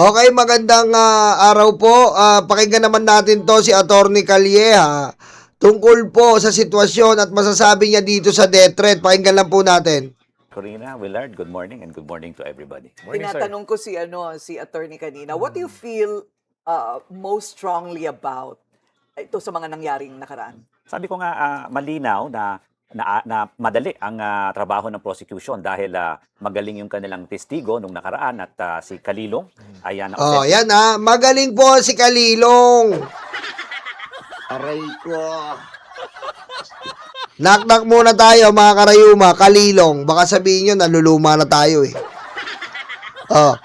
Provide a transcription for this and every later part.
Okay, magandang araw po. Pakinggan naman natin to si Attorney Calleja tungkol po sa sitwasyon at masasabi niya dito sa death threat. Pakinggan lang po natin. Corina, Willard, good morning and good morning to everybody. Morning, sir. Tinatanong ko si attorney kanina, what do you feel most strongly about ito sa mga nangyaring nakaraan? Sabi ko nga, malinaw na madali ang trabaho ng prosecution dahil magaling yung kanilang testigo nung nakaraan at si Kalilong ay Oh, yan magaling po si Kalilong. Aray ko. Knock-knock muna tayo mga karayuma, Kalilong. Baka sabihin nyo, naluluma na tayo eh. Oh,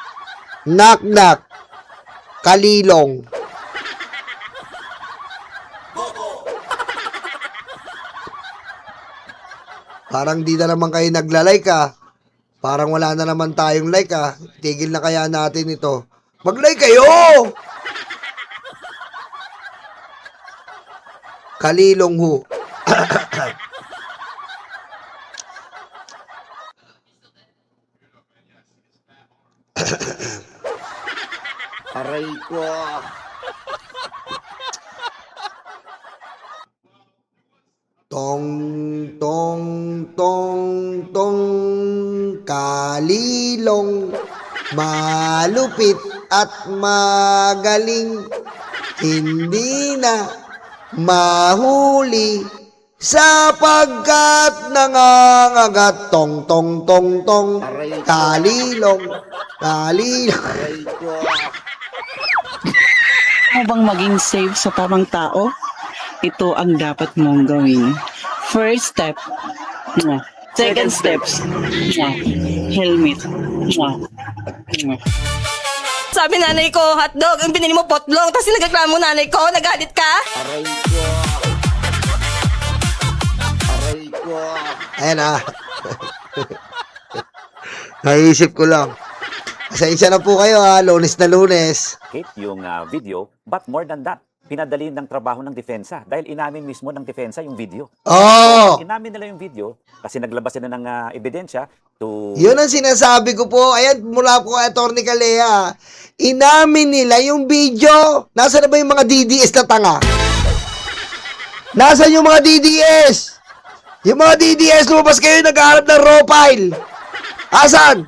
knock-knock, Kalilong. Parang di na naman kayo nagla-like Parang wala na naman tayong like Tigil na kaya natin ito. Mag-like kayo! Kalilong ho. Aray ko. Tong, tong, tong, tong, Kalilong, malupit at magaling, hindi na mahuli, sapagkat nangangagat, tong, tong, tong, tong, Kalilong, Kalilong. Aray ko. Mo bang maging safe sa tamang tao? Ito ang dapat mong gawin. First step, second steps, helmet. Sabi nanay ko, hotdog, ang binili mo potlong, tapos nagreklamo nanay ko, nagalit ka? Aray ko. Aray ko. Ayan Naisip ko lang. Pasensya na po kayo Lunes na Lunes. yung video, but more than that, pinadali ng trabaho ng depensa dahil inamin mismo ng depensa yung video. Oh! Inamin nila yung video kasi naglabas sila ng ebidensya to... Yun ang sinasabi ko po. Ayan, mula po kay Attorney Calleja. Inamin nila yung video. Nasaan na ba yung mga DDS na tanga? Nasaan yung mga DDS? Yung mga DDS, lumabas kayo nag-aarap ng raw file. Asan?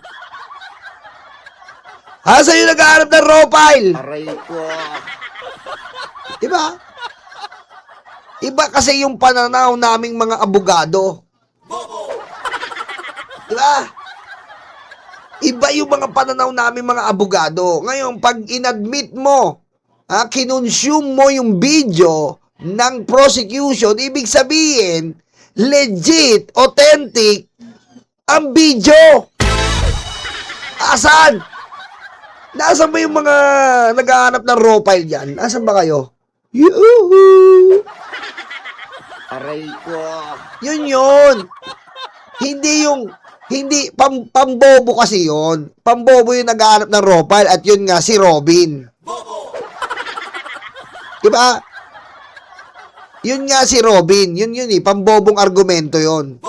Asan yung nag-aarap ng raw file? Aray ko. Diba? Iba kasi yung pananaw naming mga abogado. Diba? Iba yung mga pananaw namin mga abogado. Ngayon, pag inadmit mo, kinonsume mo yung video ng prosecution, ibig sabihin, legit, authentic, ang video. Asan? Nasaan ba yung mga naghahanap ng raw file dyan? Nasaan ba kayo? Yuhu! Aray ko. Yun. Hindi, pambobo kasi yun. Pambobo yung naghahanap ng raw file at yun nga si Robin. Diba? Yun nga si Robin. Yun pambobong argumento yun.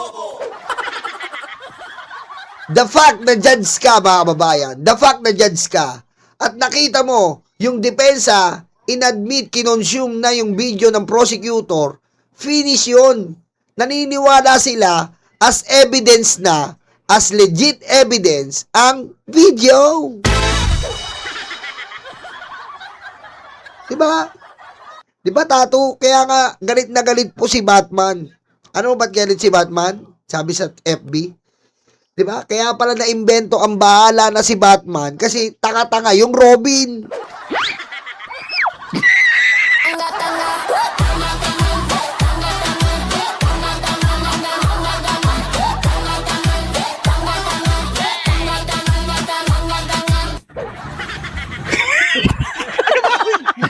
The fact na judge ka, mga kababayan, the fact na judge ka, at nakita mo, yung depensa, inadmit, kinonsume na yung video ng prosecutor, finish yun. Naniniwala sila as evidence na, as legit evidence, ang video. Diba? Diba, Tato? Kaya nga, galit na galit po si Batman. Ano ba't galit si Batman? Sabi sa FB. Diba? Kaya pala na-imbento ang bahala na si Batman kasi tanga-tanga yung Robin.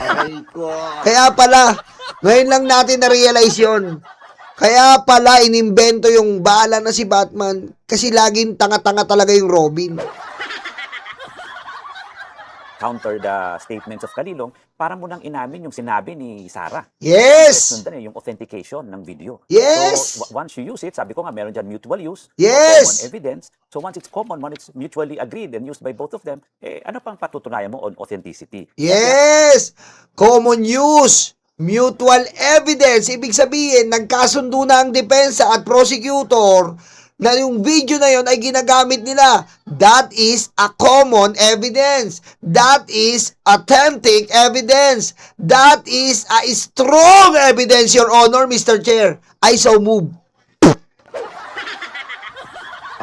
Aray ko. Kaya pala, ngayon lang natin na-realize yun. Kaya pala inimbento yung bahala na si Batman kasi laging tanga-tanga talaga yung Robin. counter the statements of Kalilong, para mo nang inamin yung sinabi ni Sarah. Yes! Sundan yung authentication ng video. Yes! So, once you use it, sabi ko nga, meron dyan mutual use, Yes! common evidence. So, once it's common, once it's mutually agreed and used by both of them, ano pang patutunayan mo on authenticity? Yes! Common use, mutual evidence. Ibig sabihin, nagkasundo na ang depensa at prosecutor na yung video na yon ay ginagamit nila. That is a common evidence. That is authentic evidence. That is a strong evidence, Your Honor, Mr. Chair. I so move.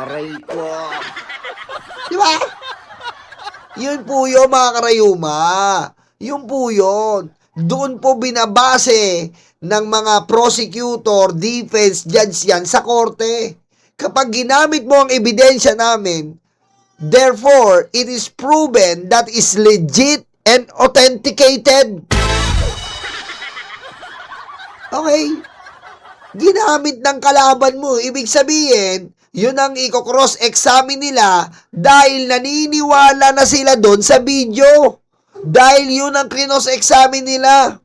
Aray ko. Di ba? Yun po yun, mga karayuma. Yun po yun. Doon po binabase ng mga prosecutor, defense, judge yan sa korte. Kapag ginamit mo ang ebidensya namin, therefore, it is proven that is legit and authenticated. Okay? Ginamit ng kalaban mo. Ibig sabihin, yun ang i-cross-examine nila dahil naniniwala na sila doon sa video. Dahil yun ang cross-examine nila.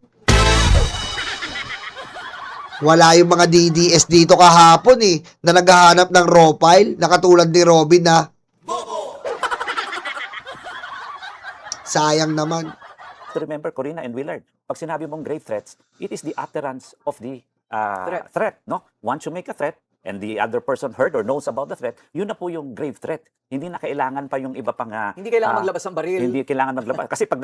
Wala yung mga DDS dito kahapon na naghahanap ng raw file na katulad ni Robin na sayang naman. To remember, Corina and Willard, pag sinabi mong grave threats, it is the utterance of the threat. No? Once you make a threat, and the other person heard or knows about the threat, yun na po yung grave threat. Hindi na kailangan pa yung iba pang... Hindi kailangan maglabas ng baril. Hindi kailangan maglabas. Kasi pag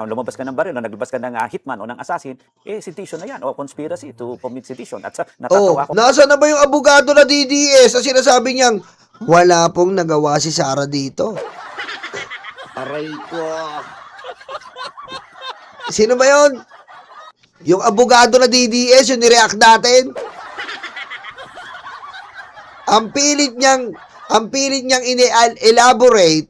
lumabas ka ng baril o naglabas ka ng hitman o ng assassin, sedition na yan o conspiracy to commit sedition. At natatawa ko. Nasa na ba yung abogado na DDS? Ang sinasabi niyang, wala pong nagawa si Sarah dito. Aray ko. Sino ba yun? Yung abogado na DDS, yung nireact natin? Ang pilit niyang ini-elaborate,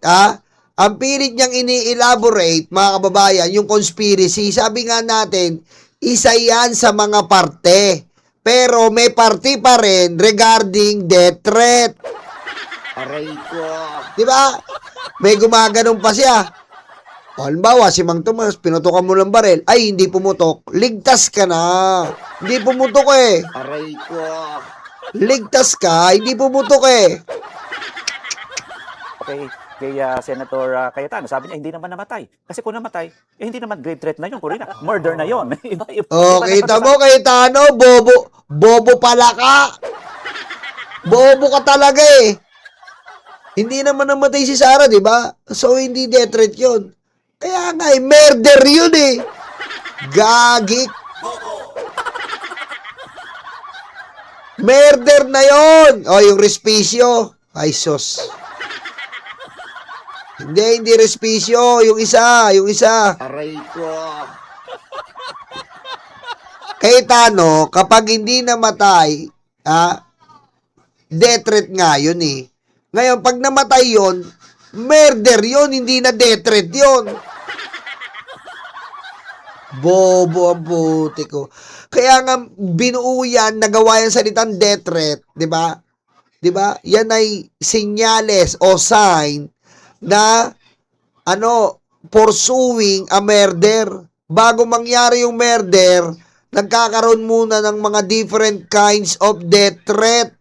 Ang pilit niyang ini-elaborate, mga kababayan, yung conspiracy. Sabi nga natin, isa yan sa mga parte. Pero may parte pa rin regarding death threat. Aray ko. Di ba? May gumaganon pa siya. O, halimbawa, si Mang Tomas, pinutokan mo ng baril. Ay, hindi pumutok. Ligtas ka na. Hindi pumutok Aray ko. Ligtas ka, hindi pumutok Okay, kay Senator Cayetano, sabi niya, hindi naman namatay. Kasi kung namatay, hindi naman grave threat na yun, Corina. Murder na yun. Kita mo, Cayetano, bobo pala ka. Bobo ka talaga Hindi naman namatay si Sarah, di ba? So, hindi death threat yun. Kaya nga, murder yun Gagik. Murder na yon. O, yung respisyo. Ay, sus. Hindi respisyo. Yung isa. Aray ko. Cayetano, kapag hindi namatay, death threat nga yun Ngayon, pag namatay yon, murder yon, hindi na death threat yon. Bobo ang puti ko. Kaya nga binuo yan, nagawa yan salitang death threat, 'di ba? 'Di ba? Yan ay senyales o sign na pursuing a murder. Bago mangyari yung murder, nagkakaroon muna ng mga different kinds of death threat.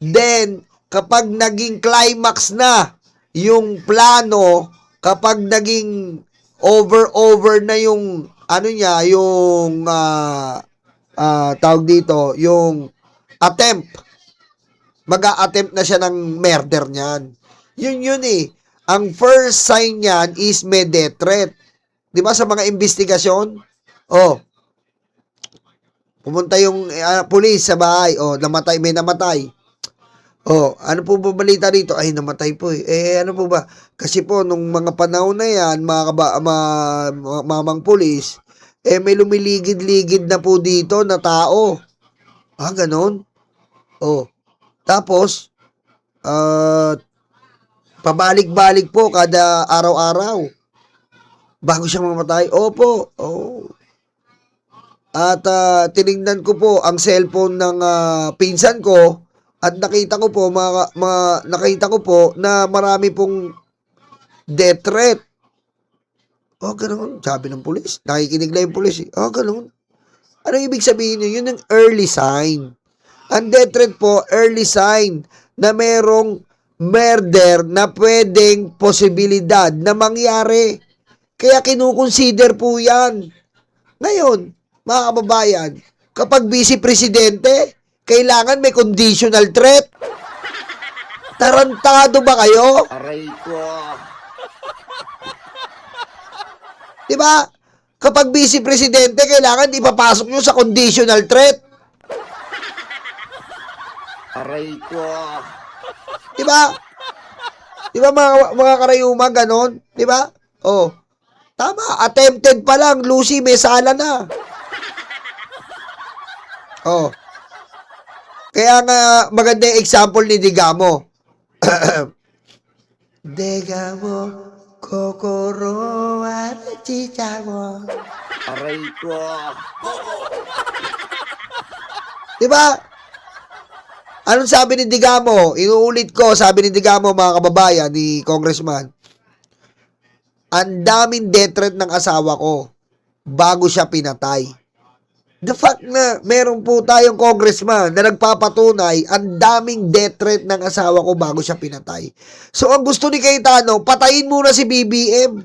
Then, kapag naging climax na yung plano, kapag naging over na yung yung tawag dito, yung attempt. Mag-a-attempt na siya ng murder niyan. Yun Ang first sign niyan is may death threat. 'Di ba sa mga investigasyon? Pumunta yung police sa bahay. May namatay. Ano po ba balita dito? Ay, namatay po ano po ba? Kasi po, nung mga panahon na yan, mamang pulis, may lumiligid-ligid na po dito na tao. Ganon? Tapos, pabalik-balik po kada araw-araw. Bago siya mamatay. Opo. At tinignan ko po ang cellphone ng pinsan ko. At nakita ko po na marami pong death threat. Oh, ganun. Sabi ng pulis. Nakikinig lang yung pulis. Oh, ganun. Ano ibig sabihin yun? Yun ang early sign. Ang death threat po, early sign na merong murder na pwedeng posibilidad na mangyari. Kaya kinukonsider po yan. Ngayon, mga kababayan, kapag vice presidente, kailangan may conditional threat. Tarantado ba kayo? Aray ko. Diba? Kapag vice presidente, kailangan ipapasok nyo sa conditional threat. Aray ko. Diba? Diba mga karayuma, ganon? Diba? Oh. Tama, attempted pa lang, Lucy, may sala na. Oh. Kaya nga, maganda yung example ni Digamo. Digamo, kokoro at chichamo. Aray ko. Diba? Anong sabi ni Digamo? Inuulit ko, sabi ni Digamo, mga kababayan, ni Congressman, ang daming death threat ng asawa ko bago siya pinatay. The fact na meron po tayong congressman na nagpapatunay ang daming death threat ng asawa ko bago siya pinatay. So, ang gusto ni Cayetano, patayin muna si BBM.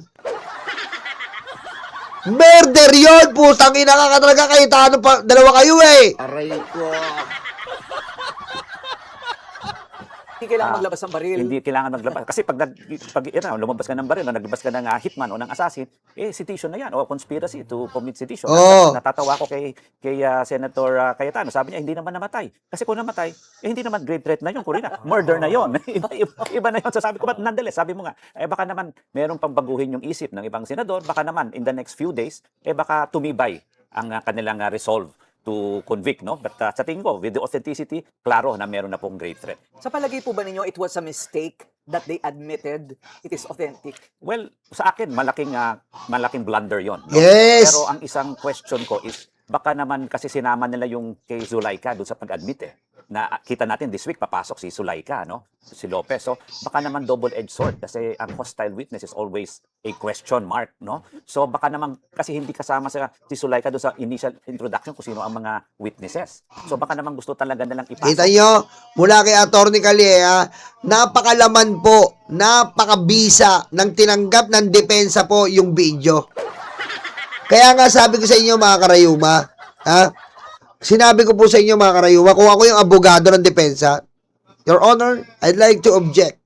Murder yun! Putang ina ka talaga, Cayetano. Dalawa kayo eh. Aray ko. Hindi kailangan maglabas ng baril. Hindi kailangan maglabas. Kasi pag lumabas ka ng baril, o naglabas ka ng hitman o ng assassin, sedition na yan, o conspiracy to commit sedition. Oo. Natatawa ko kay Senator Cayetano. Sabi niya, hindi naman namatay. Kasi kung namatay, hindi naman grave threat na yun, Corina. Murder na yun. iba na yun. So sabi ko, but nonetheless, sabi mo nga, baka naman meron pang baguhin yung isip ng ibang senador, baka naman in the next few days, baka tumibay ang kanilang resolve to convict, no? But sa tingin ko, with the authenticity, klaro na meron na pong grave threat. Sa palagay po ba ninyo, it was a mistake that they admitted it is authentic? Well, sa akin, malaking blunder yon. No? Yes. Pero ang isang question ko is, baka naman kasi sinama nila yung kay Zulaika doon sa pag-admit na kita natin this week papasok si Zulaika, no? Si Lopez. So, baka naman double-edged sword kasi ang hostile witness is always a question mark, no? So, baka naman kasi hindi kasama si Zulaika doon sa initial introduction kung sino ang mga witnesses. So, baka naman gusto talaga nilang ipasok. Kita nyo, mula kay Atty. Calleja, napakalaman po, napakabisa ng tinanggap ng depensa po yung video. Kaya nga sabi ko sa inyo mga karayuma, sinabi ko po sa inyo mga karayuma, kung ako yung abogado ng depensa, Your Honor, I'd like to object.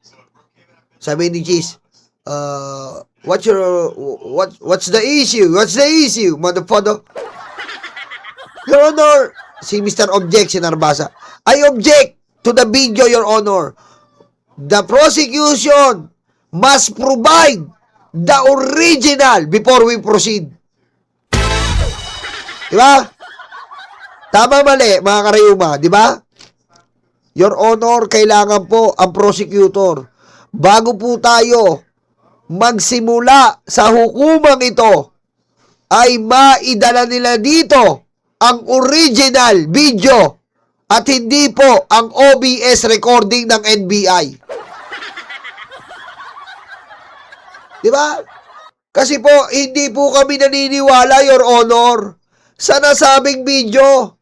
Sabi ni Cheese, what's the issue? What's the issue, motherfucker? Your Honor, si Mr. Object, si Narbasa, I object to the video, Your Honor. The prosecution must provide the original before we proceed. Diba? Tama mali, mga karayuma, diba? Your Honor, kailangan po ang prosecutor, bago po tayo magsimula sa hukumang ito, ay maidala nila dito ang original video at hindi po ang OBS recording ng NBI. Diba? Kasi po, hindi po kami naniniwala, Your Honor, sa nasabing video.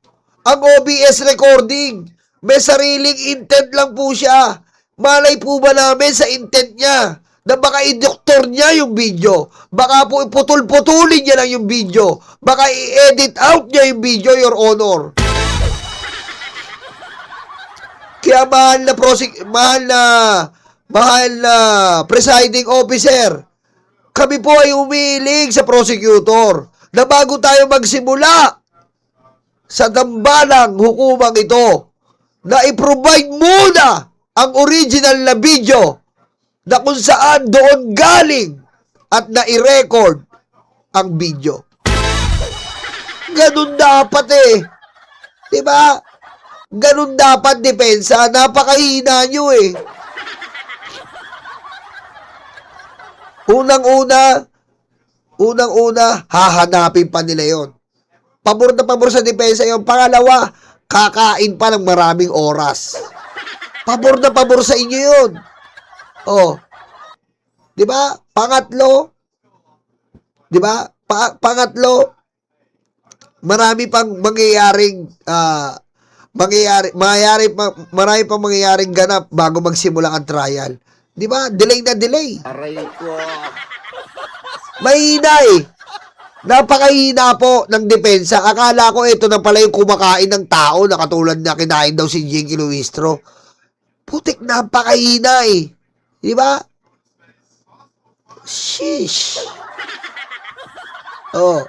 Ang OBS recording, may sariling intent lang po siya. Malay po ba namin sa intent niya na baka i-doktor niya yung video. Baka po iputol-putulin niya lang yung video. Baka i-edit out niya yung video, Your Honor. Kaya mahal na presiding officer, kami po ay umiiling sa prosecutor na bago tayo magsimula sa dambalang hukumang ito, na i-provide muna ang original na video na kung saan doon galing at na-i-record ang video. Ganun dapat Diba? Ganun dapat depensa. Napakahina nyo Unang-una, hahanapin pa nila yon. Pabor na pabor sa depensa yon. Pangalawa, kakain pa ng maraming oras. Pabor na pabor sa inyo yun. Oh. Diba? Pangatlo, 'Di ba? Pangatlo, marami pang mangyayaring marami pang mangyayaring ganap bago magsimula ang trial. 'Di ba? Delay na delay. Aray ko. Mahina eh. Napakahina po ng depensa. Akala ko ito na pala yung kumakain ng tao na katulad na kinain daw si Jinky Luistro. Putik, napakahina eh. Di ba? Sheesh. Oh.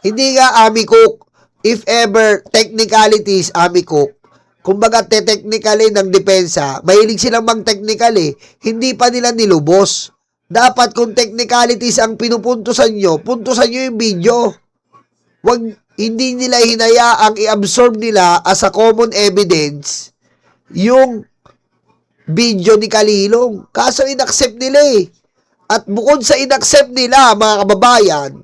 Hindi nga Ami Cook. If ever, technicalities, Ami Cook. Kumbaga, technically ng depensa, mahilig silang mag-technical eh. Hindi pa nila nilubos. Dapat kung technicalities ang pinupuntusan nyo, puntusan nyo yung video. Hindi nila hinayaang i-absorb nila as a common evidence yung video ni Kalilong. Kaso inaccept nila eh. At bukod sa inaccept nila, mga kababayan,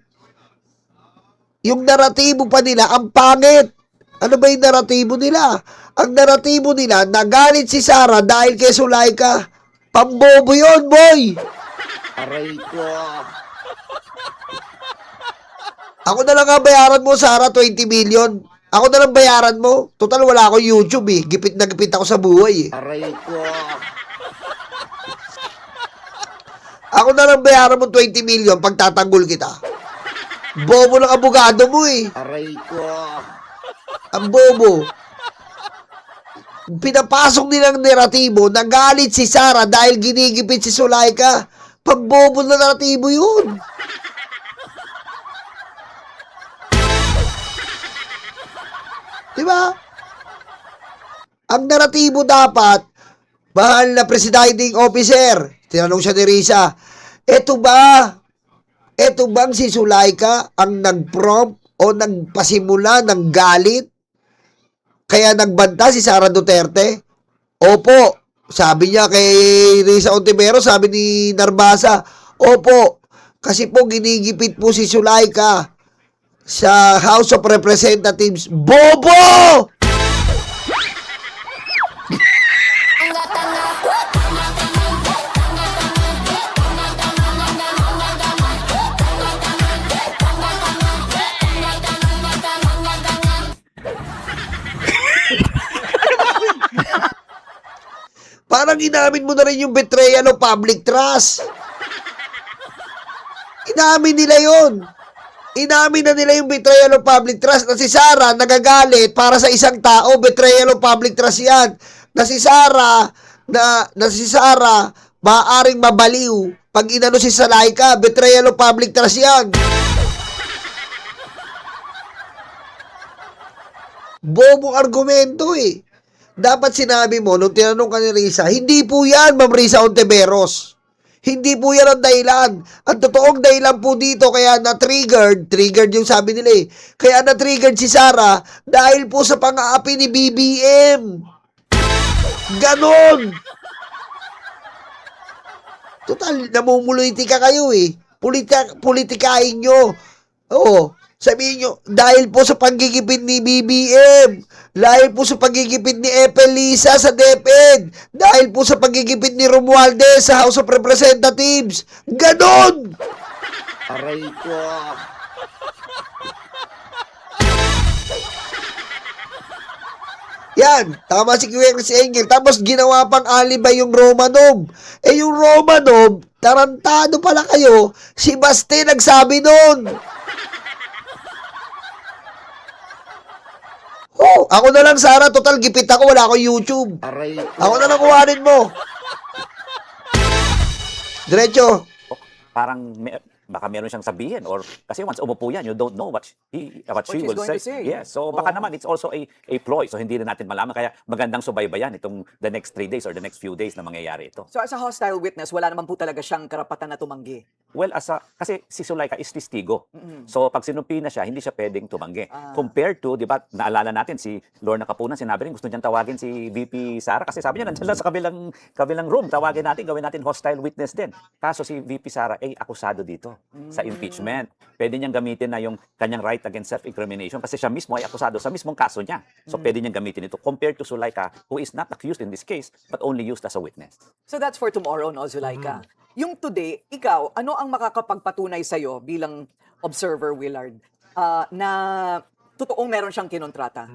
yung naratibo pa nila, ang pangit. Ano ba yung naratibo nila? Ang naratibo nila, nagalit si Sarah dahil kay Sulaika. Pambobo yun, boy! Aray ko. Ako na lang ang bayaran mo, Sarah, 20 million. Ako na lang bayaran mo. Total, wala akong YouTube eh. Gipit na gipit ako sa buhay eh. Aray ko. Ako na lang bayaran mo 20 million pag tatanggol kita. Bobo ng abogado mo eh. Aray ko. Ang bobo. Pinapasok nilang naratibo, nagalit si Sarah dahil ginigipit si Sulaika. Pagbobo na naratibo yun. Diba? Ang naratibo dapat, mahal na presiding officer, tinanong siya ni Risa, eto bang si Sulaika ang nag-prompt o nagpasimula ng galit? Kaya nagbanta si Sara Duterte? Opo. Sabi niya kay Risa Ontiveros, sabi ni Narbasa, opo, kasi po ginigipit po si Sulaika sa House of Representatives. Bobo! Parang inamin mo na rin yung betrayal of public trust. Inamin nila yon. Inamin na nila yung betrayal of public trust na si Sarah nagagalit para sa isang tao, betrayal of public trust yan. Na si Sarah maaaring mabaliw pag inano si Sulaika, betrayal of public trust yan. Bobong argumento eh. Dapat sinabi mo, nung tinanong ka ni Risa, hindi po yan, Ma'am Risa Ontiveros. Hindi po yan ang dahilan. Ang totoong dahilan po dito, kaya triggered yung sabi nila eh. Kaya na-triggered si Sarah dahil po sa pang-aapi ni BBM. Ganon. Total, namumuluitika kayo eh. Politikain nyo. Oo. Sabihin nyo, dahil po sa panggigipit ni BBM, dahil po sa panggigipit ni Ethel Lisa sa DepEd, dahil po sa panggigipit ni Romualdez sa House of Representatives. Ganon! Aray ko. Yan, tama si Kuya Chris Engel. Tapos ginawa pang alibay yung Romanov. Eh yung Romanov, tarantado pala kayo, si Baste nagsabi nun. Oh, ako na lang, Sarah. Total, gipit ako. Wala akong YouTube. Aray ko. Ako na lang kuhanin mo. Diretso. Parang baka meron siyang sabihin or kasi once umupo yan, you don't know what she she's will going say. to say. Yes. So baka Oo. naman it's also a ploy. So hindi na natin malaman kaya magandang subaybayan itong the next 3 days or the next few days na mangyayari ito. So as a hostile witness, wala naman po talaga siyang karapatan na tumanggi. Well, kasi si Sulaika is testigo. So pag sinumpi na siya, hindi siya pwedeng tumanggi. Ah. Compared to, di ba, naalala natin si Lorna Capunan, sinabi rin gusto niyang tawagin si VP Sara kasi sabi niya nandiyan lang sa kabilang room, tawagin natin, gawin natin hostile witness din. Kaso si VP Sara ay akusado dito. sa impeachment. Pwede niyang gamitin na yung kanyang right against self-incrimination kasi siya mismo ay akusado sa mismong kaso niya. So pwede niyang gamitin ito compared to Zulaika, who is not accused in this case but only used as a witness. So that's for tomorrow, no, Zulaika? Yung today, ikaw, ano ang makakapagpatunay sa'yo bilang observer, Willard, na totoong meron siyang kinontrata?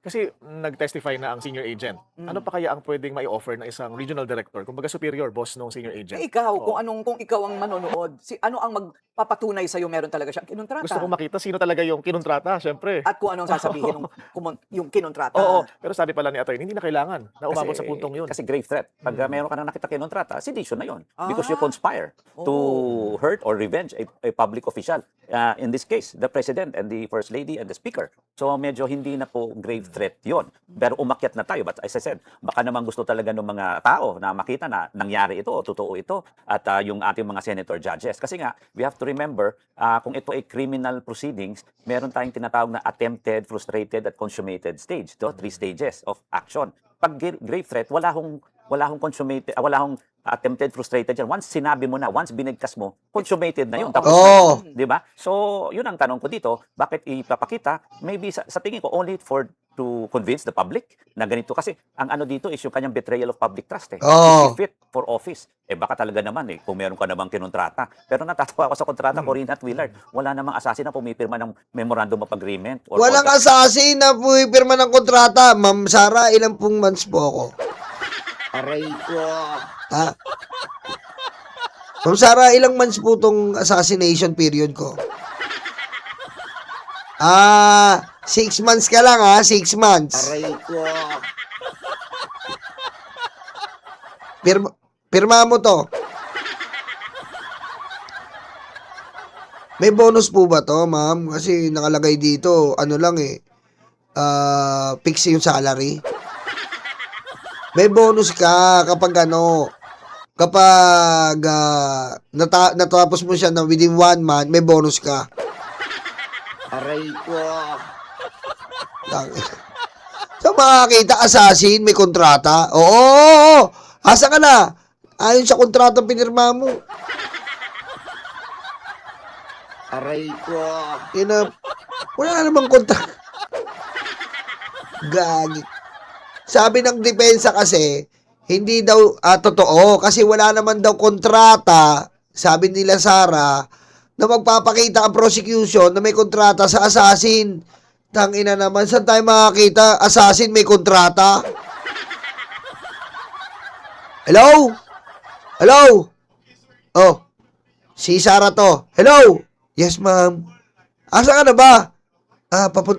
Kasi nag-testify na ang senior agent. Ano pa kaya ang pwedeng mai-offer ng isang regional director? Kumbaga superior boss ng senior agent. Ikaw, Oo. kung ikaw ang manonood, ano ang magpapatunay sa'yo meron talaga siyang kinontrata? Gusto kong makita sino talaga yung kinontrata, syempre. At kung anong sasabihin yung kinontrata. Oo, pero sabi pala ni attorney, hindi na kailangan na umabot sa puntong yun. Kasi grave threat. Pag meron ka na nakita kinontrata, sedition na yun. Because you Ah. conspire to hurt or revenge a public official. In this case, the President and the First Lady and the Speaker. So medyo hindi na po grave threat yon. Pero umakyat na tayo. But as I said, baka naman gusto talaga ng mga tao na makita na nangyari ito, totoo ito, at yung ating mga senator judges. Kasi nga, we have to remember, kung ito ay criminal proceedings, meron tayong tinatawag na attempted, frustrated, at consummated stage. 3 stages of action. Pag grave threat, wala hong consummated, wala hong attempted, frustrated yan. Once sinabi mo na, once binigkas mo, consummated na yun. Tapos Oo. di ba? So, yun ang tanong ko dito, bakit ipapakita? Maybe sa tingin ko only to convince the public na ganito kasi ang ano dito is yung kanyang betrayal of public trust eh. Oo. Is he fit for office? Baka talaga naman kung meron ka namang kinontrata. Pero natatawa ako sa kontrata ko rin at Willard, wala namang assassin na pumipirma ng memorandum of agreement. Walang assassin na pumipirma ng kontrata. Ma'am Sara, ilang pong months po ako? Aray ko. Ha? Ma'am Sara, ilang months po tong assassination period ko? 6 months ka lang 6 months. Aray ko. Pirma mo to. May bonus po ba to, ma'am? Kasi nakalagay dito, ano lang fix yung salary. May bonus ka kapag kapag natapos mo siya na within 1 month, may bonus ka. Aray ko. So makakita, assassin, may kontrata. Oo! Asa ka na? Ayon sa kontratang pinirma mo. Aray ko. Wala namang kontrata. Gagi. Sabi ng depensa kasi, hindi daw totoo kasi wala naman daw kontrata, sabi nila Sara, na magpapakita ang prosecution na may kontrata sa assassin. Tangina naman, saan tayo makakita? Assassin may kontrata? Hello? Hello? Oh, si Sara to. Hello? Yes, ma'am. Asa ka na ba?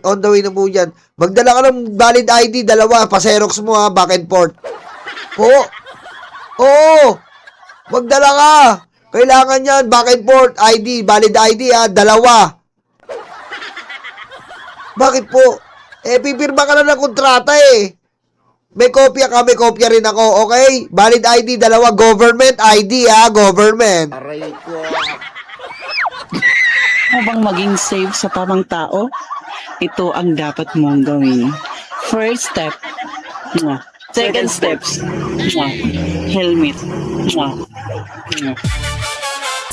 On the way na po yan. Magdala ka ng valid ID, 2. Pa-xerox mo back and forth. Oo. Magdala ka. Kailangan yan, back and forth, ID, valid ID 2. Bakit po? Pipirma ka na ng kontrata May kopya ka, may kopya rin ako, okay? Valid ID, 2. Government ID government. Aray ko. Ano bang maging safe sa tamang tao? Ito ang dapat mong gawin. First step, second steps, helmet.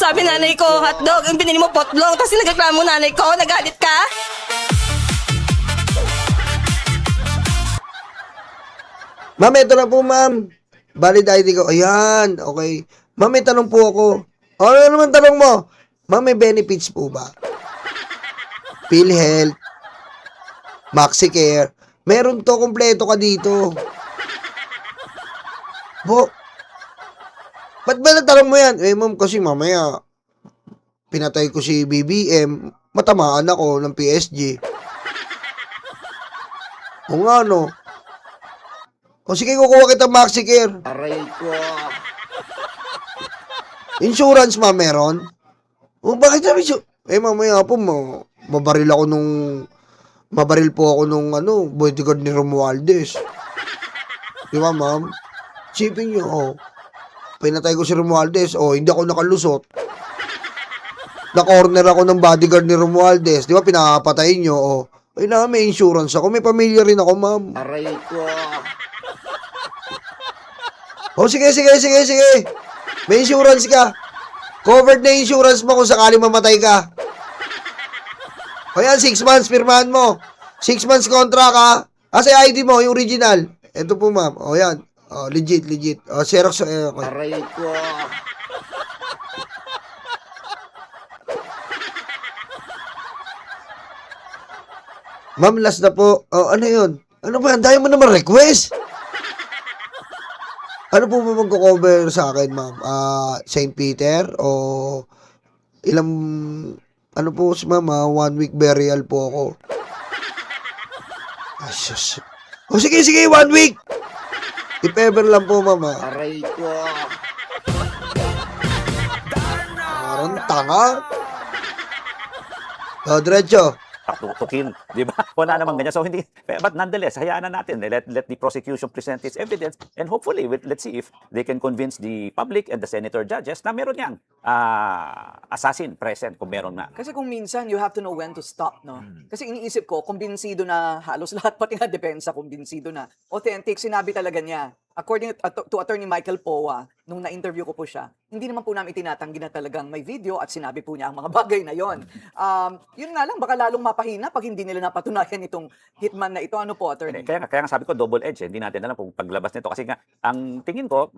Sabi nanay ko, hotdog, yung binili mo potlong, tapos nagreklamo nanay ko, nagalit ka? Ma'am, ito na po, ma'am. Valid ID ko. Ayan, okay. Ma'am, may tanong po ako. Ano naman tanong mo? Ma'am, may benefits po ba? PhilHealth, MaxiCare. Meron to, kompleto ka dito. Ba't ba natanong mo yan? Ma'am, kasi mamaya, pinatay ko si BBM, matamaan ako ng PSG. O nga, no? O sige, kukuha kita MaxiCare. Aray ko. Insurance, ma'am, meron? O bakit sabi siya? Mamaya po, mabaril po ako nung bodyguard ni Romualdez. Di ba, ma'am? Sipin nyo, pinatay ko si Romualdez, hindi ako nakalusot. Na-corner ako ng bodyguard ni Romualdez. Di ba, pinapatayin nyo, may insurance ako. May pamilya rin ako, ma'am. Aray ko. Sige. May insurance ka. Covered na insurance mo kung sakaling mamatay ka. O yan, 6 months, pirmahan mo. 6 months contract ka. Kasi ID mo, yung original. Ito po, ma'am. O yan. O, legit. O, Xerox. Okay. Aray ko. Ma'am, last na po. O, ano yun? Ano ba? Dahil mo naman request. Ano po ba magko-cover sa akin, ma'am? St. Peter o ilang, ano po, ma'am, 1 week burial po ako. Asus. O sige, 1 week. If ever lang po, ma'am. Aray ko. Parang tanga. O, diretso. To kill, di ba? Wala namang ganyan. So hindi, but nonetheless, hayaan na natin. Let the prosecution present its evidence and hopefully, let's see if they can convince the public and the senator judges na meron yang assassin present kung meron na. Kasi kung minsan, you have to know when to stop, no? Kasi iniisip ko, kumbinsido na halos lahat, pati nga depensa, kumbinsido na. Authentic, sinabi talaga niya. According to Attorney Michael Poa, nung na-interview ko po siya, hindi naman po namin tinatanggi na talagang may video at sinabi po niya ang mga bagay na yon. Yun nga lang, baka lalong mapahina pag hindi nila napatunayan itong hitman na ito. Ano po, Attorney? Kaya nga sabi ko double-edged. Hindi natin alam kung paglabas nito. Kasi nga, ang tingin ko,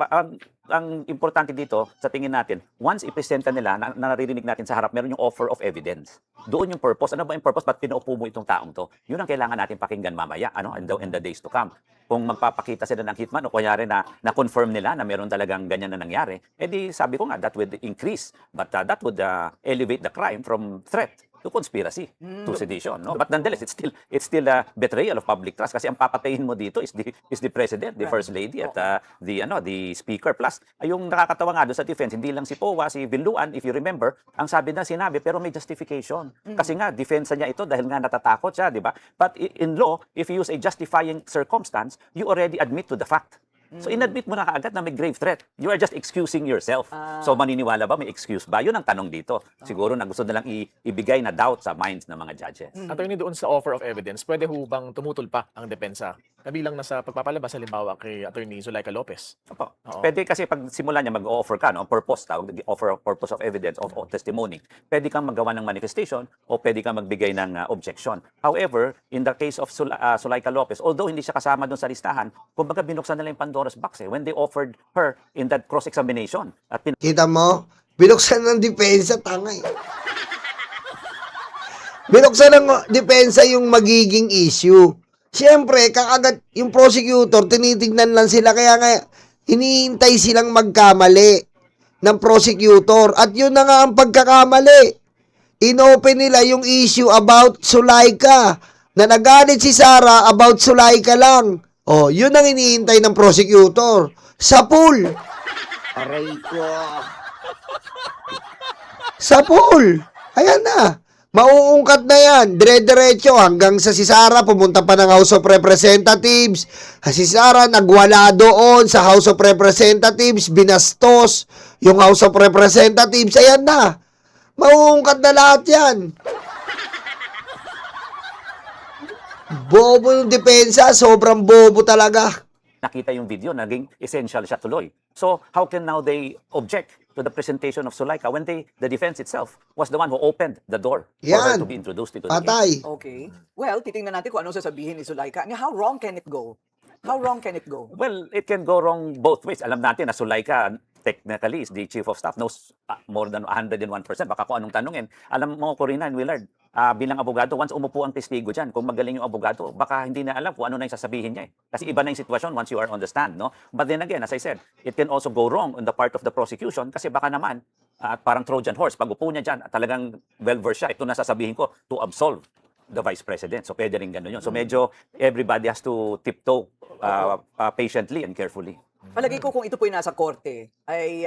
ang importante dito sa tingin natin, once ipresenta nila, na naririnig natin sa harap, meron yung offer of evidence. Doon yung purpose. Ano ba yung purpose? Ba't pinaupo mo itong taong to? Yun ang kailangan natin pakinggan mamaya, in the days to come. Kung magpapakita sila ng hitman o kunyari na-confirm nila na meron talagang ganyan na nangyari, edi sabi ko nga, that would increase. But that would elevate the crime from threat to conspiracy to sedition, no? But nonetheless, it's still a betrayal of public trust kasi ang papatayin mo dito is the president, the first lady at the speaker. Plus, yung nakakatawa nga doon sa defense, hindi lang si Powa, si Villuan, if you remember, ang sabi na sinabi pero may justification. Kasi nga defense niya ito dahil nga natatakot siya, di ba? But in law, if you use a justifying circumstance, you already admit to the fact. So inadmit mo na kaagad na may grave threat. You are just excusing yourself. So maniniwala ba may excuse ba? Yun ang tanong dito. Siguro na gusto nilang ibigay na doubt sa minds ng mga judges. Attorney, doon sa offer of evidence, pwede ho bang tumutol pa ang depensa? Kabilang na sa pagpapalabas, halimbawa kay Attorney Zulaika Lopez. Opo. Oo. Pwede kasi pag simula niya mag-offer ka, no, purpose tawag, offer of purpose of evidence of testimony. Pwede kang magawa ng manifestation o pwede kang magbigay ng objection. However, in the case of Zulaika Lopez, although hindi siya kasama doon sa listahan, kumbaga binuksan nila yung Pandora's box when they offered her in that cross-examination. At Kita mo? Binuksan ng depensa, tanga eh. Binuksan ng depensa yung magiging issue. Siyempre, kakagat yung prosecutor, tinitignan lang sila. Kaya nga, hinihintay silang magkamali ng prosecutor. At yun na nga ang pagkakamali. Inopen nila yung issue about Zulaika. Na nagalit si Sara about Zulaika lang. Oh, yun ang hinihintay ng prosecutor. Sa pool. Aray ko. Sa pool. Ayan na. Mauungkat na yan. Dire-diretso hanggang sa si Sara pumunta pa ng House of Representatives. Si Sara nagwala doon sa House of Representatives. Binastos yung House of Representatives. Ayan na. Mauungkat na lahat yan. Bobo yung depensa. Sobrang bobo talaga. nakita yung video, naging essential siya tuloy. So, how can now they object to the presentation of Zulaika when the defense itself was the one who opened the door for her Yan. to be introduced into the case? Patay. Okay. Well, titingnan natin kung ano sasabihin ni Zulaika. How wrong can it go? How wrong can it go? Well, it can go wrong both ways. Alam natin na Zulaika technically is the chief of staff, knows more than 101%. Baka kung anong tanungin. Alam mo, Corina and Willard, bilang abogado, once umupo ang testigo dyan, kung magaling yung abogado, baka hindi na alam kung ano na yung sasabihin niya. Kasi iba na yung sitwasyon once you are on the stand, no? But then again, as I said, it can also go wrong on the part of the prosecution kasi baka naman, parang Trojan horse, pag upo niya dyan, talagang well-versed siya. Ito na sasabihin ko to absolve the vice president. So pwede rin gano'n yun. So medyo everybody has to tiptoe patiently and carefully. Palagay ko kung ito po yung nasa korte, ay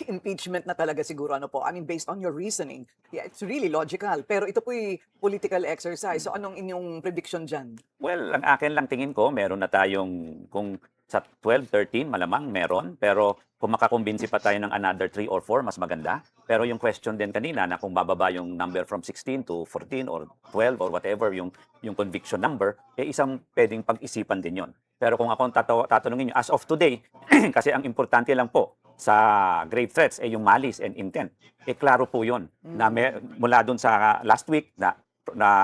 impeachment na talaga siguro. Ano po? I mean, based on your reasoning, yeah, it's really logical. Pero ito po yung political exercise. So anong inyong prediction dyan? Well, ang akin lang tingin ko, meron na tayong, kung sa 12, 13, malamang meron. Pero kung makakumbinsi pa tayo ng another 3 or 4, mas maganda. Pero yung question din kanina na kung bababa yung number from 16 to 14 or 12 or whatever yung conviction number, isang pwedeng pag-isipan din yon. Pero kung ako tatanungin nyo, as of today, kasi ang importante lang po, sa grave threats yung malice and intent. Klaro po 'yon na mula dun sa last week na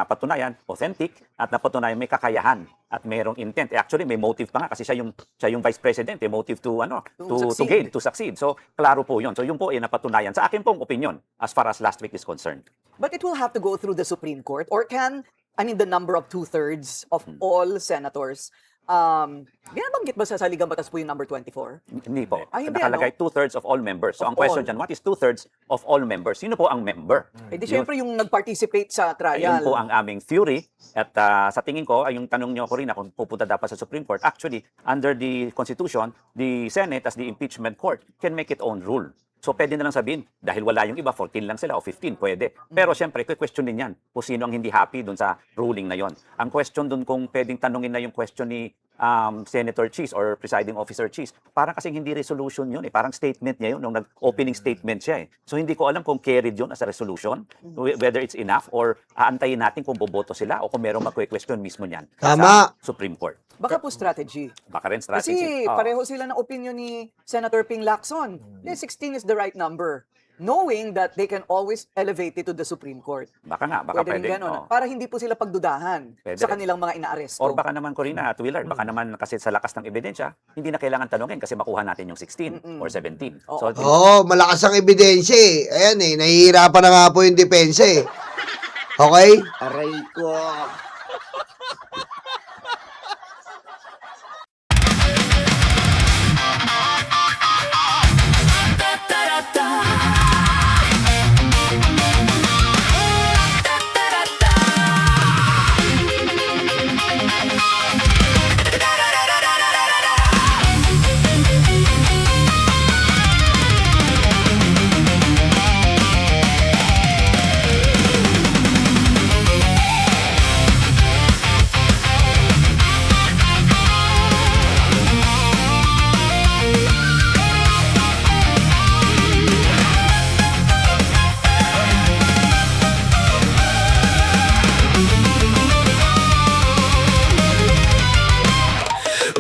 patunayan authentic at napatunayan may kakayahan at mayroong intent. Actually may motive pa nga kasi siya yung vice president, motive to succeed. So klaro po 'yon. So yun po ay napatunayan sa akin pong opinion as far as last week is concerned. But it will have to go through the Supreme Court, or the number of 2/3 of all senators, binabanggit ba sa saligang batas po yung number 24? Hindi po. Ay, hindi, Nakalagay 2/3 of all members. So Of ang question all. dyan, what is 2/3 of all members? Sino po ang member? Eh di syempre yung nag-participate sa trial. Ayun po ang aming theory. At sa tingin ko, ay yung tanong niyo ko rin kung pupunta dapat sa Supreme Court. Actually, under the Constitution, the Senate as the impeachment court can make its own rule. So pwede na lang sabihin, dahil wala yung iba, 14 lang sila o 15, pwede. Pero syempre, question din yan kung sino ang hindi happy dun sa ruling na yon. Ang question dun kung pwedeng tanungin na yung question ni Senator Cheese or Presiding Officer Cheese, parang kasing hindi resolution yun parang statement niya yun nung nag-opening statement siya So hindi ko alam kung carried yun as a resolution, whether it's enough or aantayin natin kung boboto sila o kung merong mag-question mismo niyan Tama. sa Supreme Court. Baka po strategy. Baka rin strategy. Kasi Oo. pareho sila ng opinion ni Senator Ping Lacson. 16 is the right number. Knowing that they can always elevate it to the Supreme Court. Baka nga, baka Pwede rin pwede. ganun. oo. Para hindi po sila pagdudahan Pwede sa rin. kanilang mga inaaresto. Or baka naman, Corina at Willard, baka naman kasi sa lakas ng ebidensya, hindi na kailangan tanungin kasi makuha natin yung 16 or 17. Oo. So, Malakas ang ebidensya Ayan nahihirapan na nga po yung depensa Okay? Aray ko.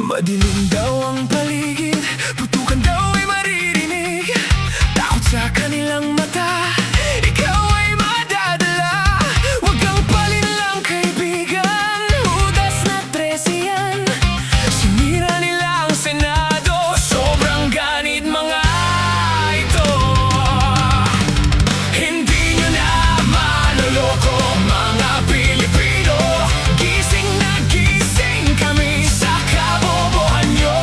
Madilim daw ang paligid, putukan daw ay maririnig. Takot sa kanilang mata, ikaw ay madadala. Huwag kang palinlang kaibigan, hudas na 13 yan. Sinira nila ang Senado, sobrang ganit mga ito. Hindi nyo na maloloko mga Pilipino. Gising na gising kami sa kabobohan nyo.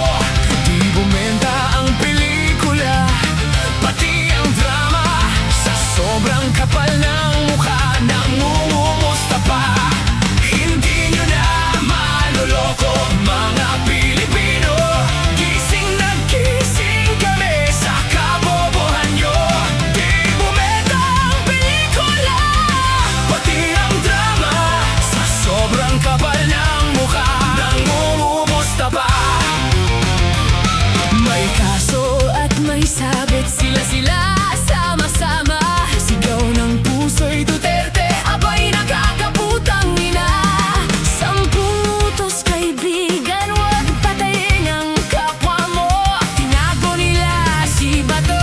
Di bumenta ang pelikula, pati ang drama. Sa sobrang kapal ng mukha, nangungumusta pa. Hindi nyo na maloloko mga Pilipino. Gising na gising kami sa kabobohan nyo. Di bumenta ang pelikula, pati ang drama. Sa sobrang kapal ng mukha, nangungumusta pa. May kaso at may sabit, sila sama-sama. Sigaw ng puso'y Duterte, abay nakakaputang ina. 10 utos kaibigan, huwag patayin ang kapwa mo. Tinago nila si Bato,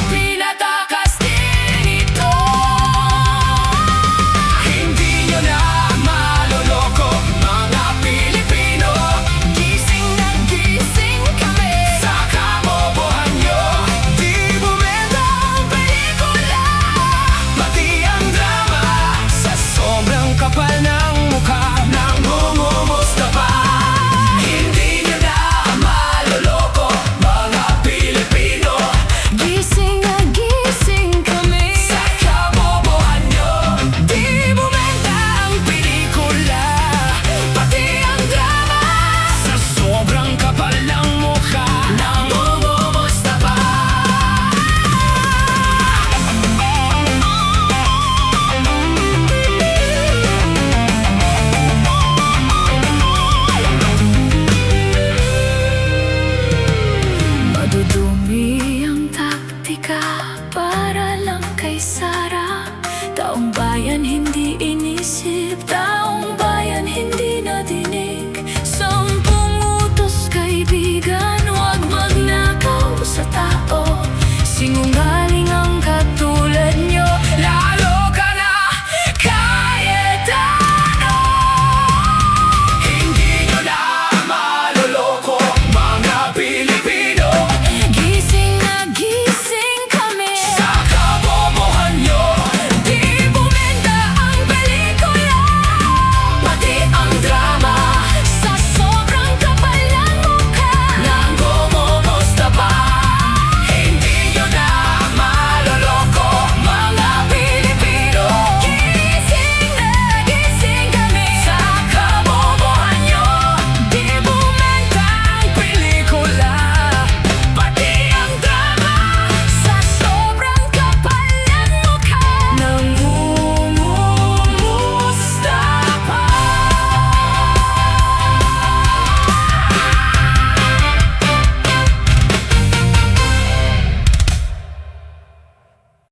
pinatakas din ito. Hindi nyo na maloloko mga Pilipino. Gising na gising kami sa kabobohan nyo. Di bumenta ang pelikula, pati ang drama. Sa sobrang kapal ng mukha, nangungumusta pa. Hindi nyo na maloloko mga Pilipino. Gising na gising kami sa kabobohan nyo. Di bumenta ang pelikula, pati ang drama. Sa sobrang kapal ng mukha, nangungumusta pa. Madudumi ang taktika para lang kay Sara. Taong bayan hindi inisip, taong